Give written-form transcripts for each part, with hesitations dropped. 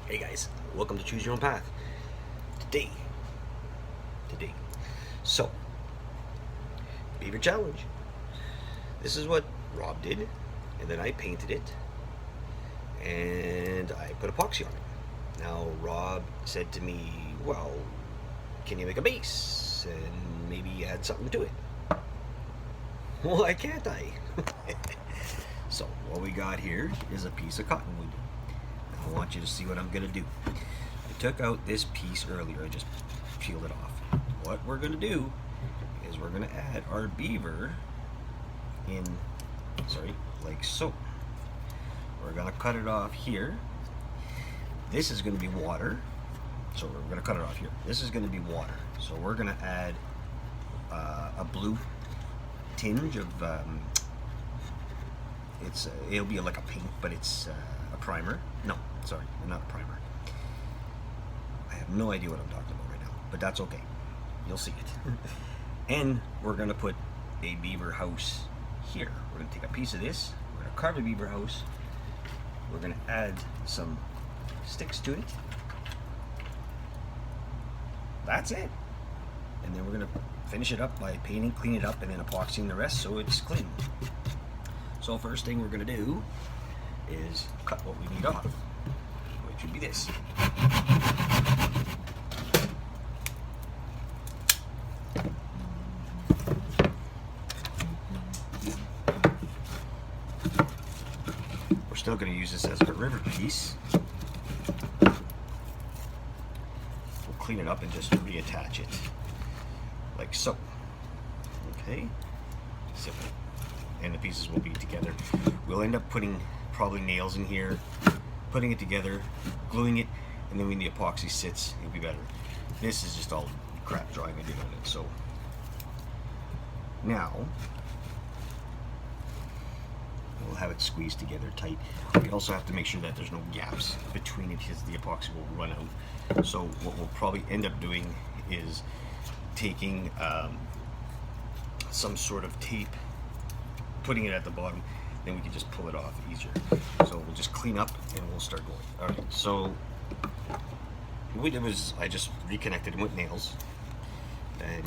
Hey guys, welcome to Choose Your Own Path. Today, so, Beaver Challenge. This is what Rob did, and then I painted it, and I put epoxy on it. Now, Rob said to me, well, can you make a base, and maybe add something to it? Well, why can't I? So, what we got here is a piece of cottonwood. I want you to see what I'm gonna do. I took out this piece earlier, I just peeled it off. What we're gonna do is we're gonna add our beaver in, like so. We're gonna cut it off here. This is gonna be water. So we're gonna cut it off here. This is gonna be water. So we're gonna add a blue tinge of, it'll be like a paint, but it's a primer. No, sorry, not a primer. I have no idea what I'm talking about right now, but that's okay. You'll see it. And we're gonna put a beaver house here. We're gonna take a piece of this, we're gonna carve a beaver house, we're gonna add some sticks to it. That's it. And then we're gonna finish it up by painting, clean it up, and then epoxying the rest so it's clean. So first thing we're gonna do is cut what we need off, which would be this. We're still going to use this as a river piece. We'll clean it up and just reattach it, like so. Okay, simple. And the pieces will be together. We'll end up putting probably nails in here, putting it together, gluing it, and then when the epoxy sits, it'll be better. This is just all crap drawing I did on it. So now we'll have it squeezed together tight. We also have to make sure that there's no gaps between it because the epoxy will run out. So what we'll probably end up doing is taking some sort of tape, putting it at the bottom, then we can just pull it off easier. So we'll just clean up and we'll start going. All right, so what we did was I just reconnected them with nails, and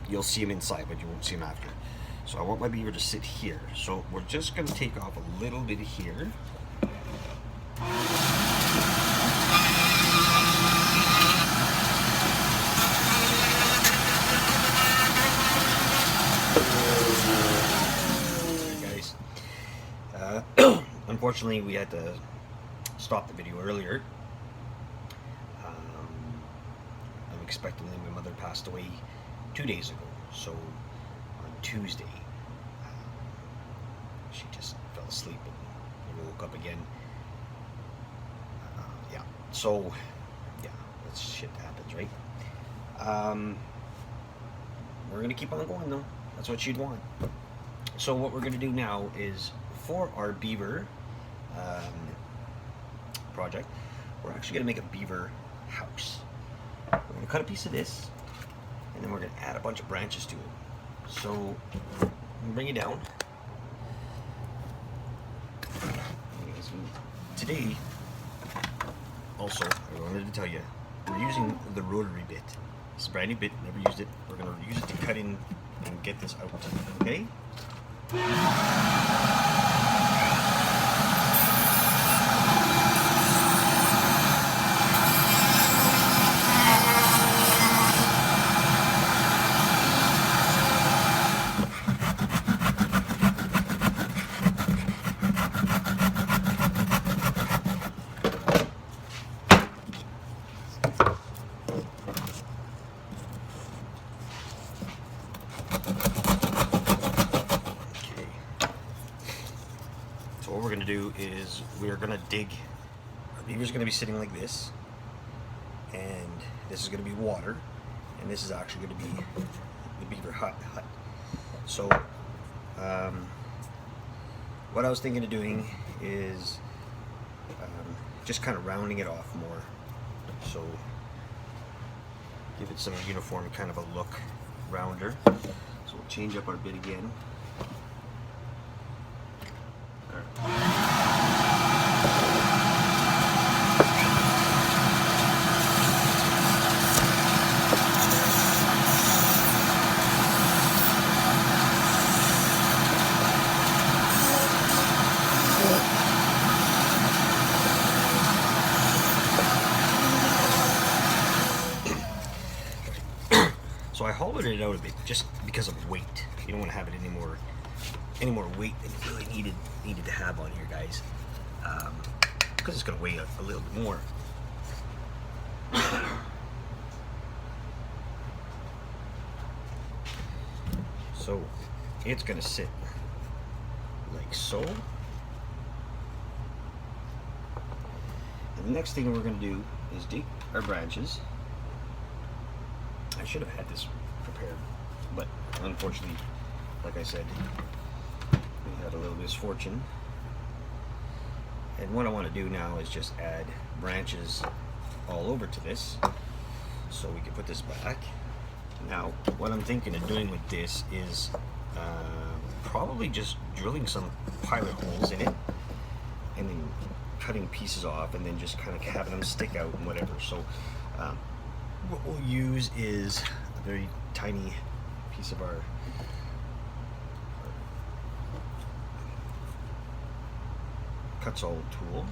you'll see them inside, but you won't see them after. So I want my beaver to sit here. So we're just gonna take off a little bit here. Unfortunately, we had to stop the video earlier. I'm expecting that my mother passed away 2 days ago. So on Tuesday, she just fell asleep and woke up again. Yeah. So yeah, that's shit that happens, right? We're gonna keep on going though. That's what she'd want. So what we're gonna do now is, for our beaver project, we're actually going to make a beaver house. We're going to cut a piece of this, and then we're going to add a bunch of branches to it. So I'm going to bring it down. Today, also, I wanted to tell you, we're using the rotary bit. It's a brand new bit, never used it. We're going to use it to cut in and get this out, okay? What we're going to do is we're going to dig. Our beaver's going to be sitting like this, and this is going to be water, and this is actually going to be the beaver hut. So what I was thinking of doing is just kind of rounding it off more, so give it some uniform kind of a look, rounder. So we'll change up our bit again. I hollowed it out a bit just because of weight. You don't want to have it any more weight than you really needed to have on here, guys, because it's going to weigh a little bit more. So it's going to sit like so. And the next thing we're going to do is dig our branches. I should have had this prepared, but unfortunately, like I said, we had a little misfortune. And what I want to do now is just add branches all over to this, so we can put this back. Now, what I'm thinking of doing with this is probably just drilling some pilot holes in it, and then cutting pieces off, and then just kind of having them stick out and whatever. So what we'll use is a very tiny piece of our cuts all tool.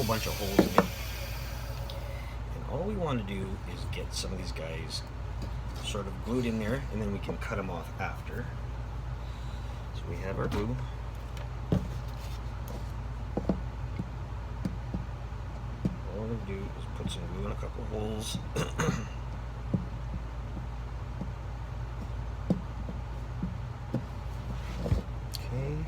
Bunch of holes in it, and all we want to do is get some of these guys sort of glued in there, and then we can cut them off after. So we have our glue. All we're going to do is put some glue in a couple of holes. Okay.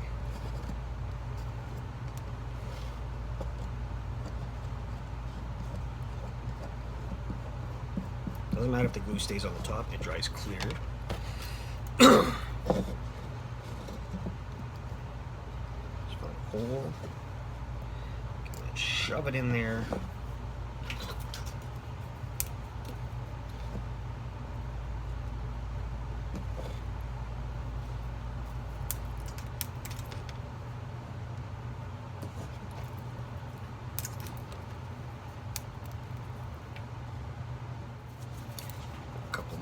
Doesn't matter if the glue stays on the top, it dries clear. Just find a hole, shove it in there.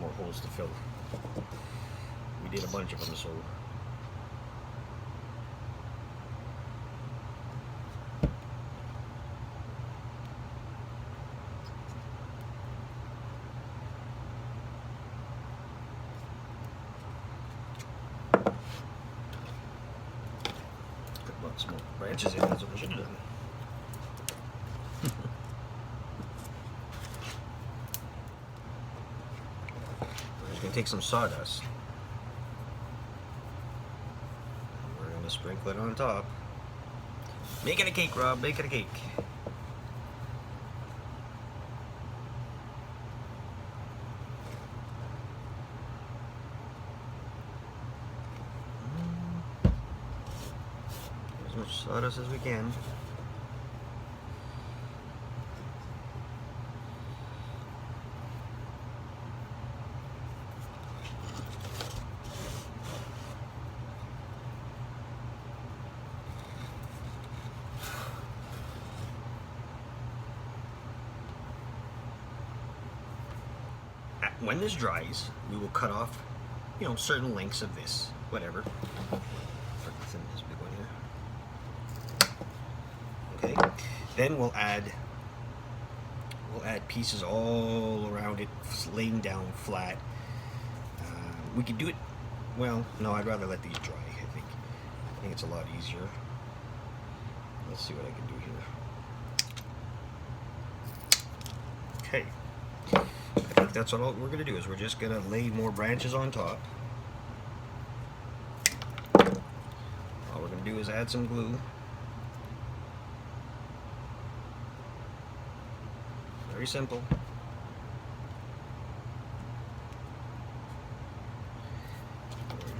More holes to fill. We did a bunch of them, so put lots more branches in. That's what we should have done. Take some sawdust. We're going to sprinkle it on top. Make it a cake, Rob. Make it a cake. As much sawdust as we can. When this dries, we will cut off, certain lengths of this, whatever. This big one here. Okay. Then we'll add pieces all around it, laying down flat. We could do it. Well, no, I'd rather let these dry. I think it's a lot easier. Let's see what I can do here. Okay. I think that's all we're going to do, is we're just going to lay more branches on top. All we're going to do is add some glue. Very simple.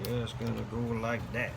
We're just going to go like that.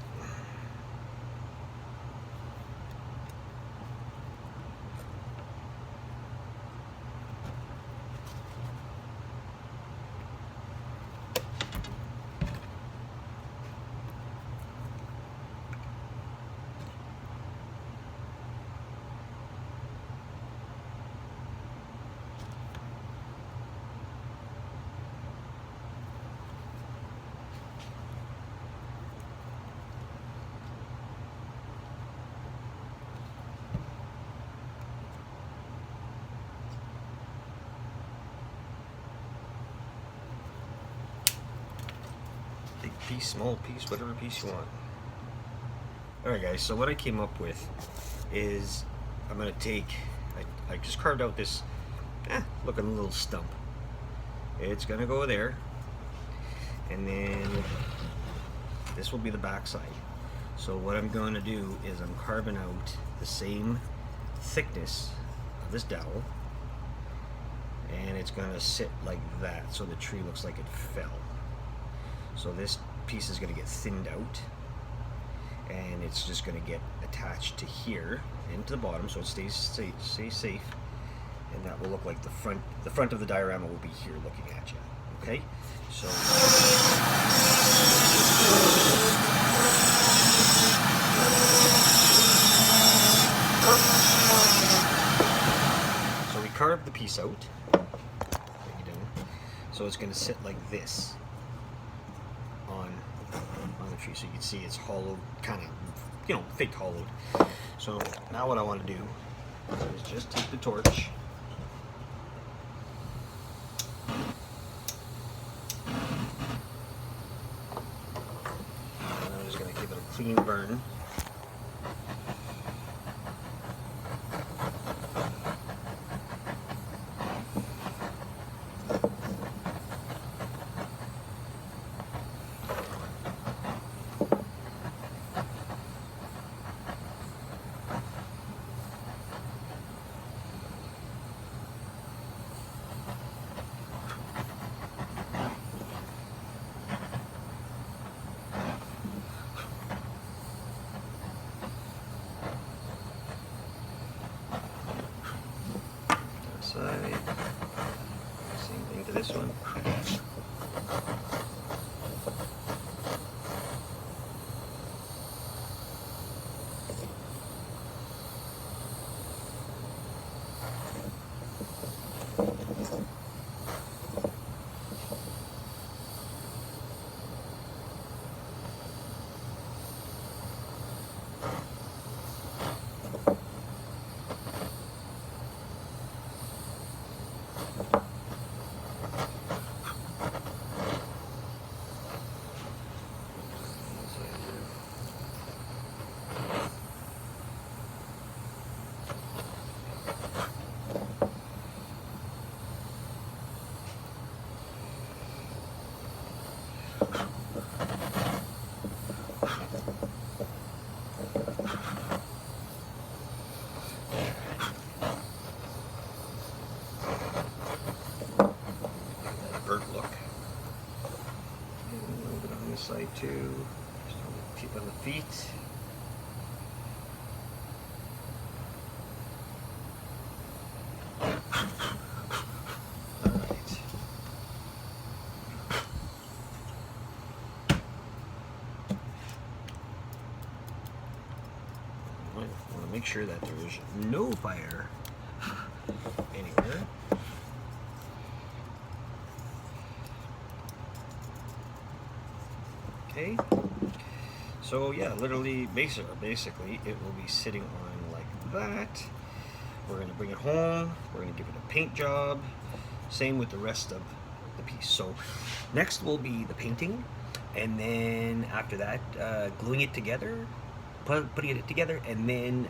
piece, small piece, whatever piece you want. Alright guys, so what I came up with is I'm going to take, I just carved out this looking little stump. It's going to go there, and then this will be the back side. So what I'm going to do is I'm carving out the same thickness of this dowel, and it's going to sit like that so the tree looks like it fell. So this piece is going to get thinned out, and it's just going to get attached to here and to the bottom, so it stays safe, and that will look like the front of the diorama will be here looking at you. Okay, so we carved the piece out, so it's going to sit like this on the tree, so you can see it's hollowed, kind of, you know, fake hollowed. So now what I want to do is just take the torch, and I'm just going to give it a clean burn. Side. Same thing to this one. Burnt look. And a little bit on this side too. Just on the tip of the feet. Alright. I want to make sure that there is no fire anywhere. Okay, so yeah, literally, basically, it will be sitting on like that. We're going to bring it home, we're going to give it a paint job, same with the rest of the piece. So next will be the painting, and then after that, gluing it together, putting it together, and then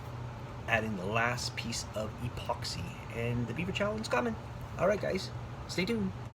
adding the last piece of epoxy, and the Beaver challenge is coming. Alright guys, stay tuned.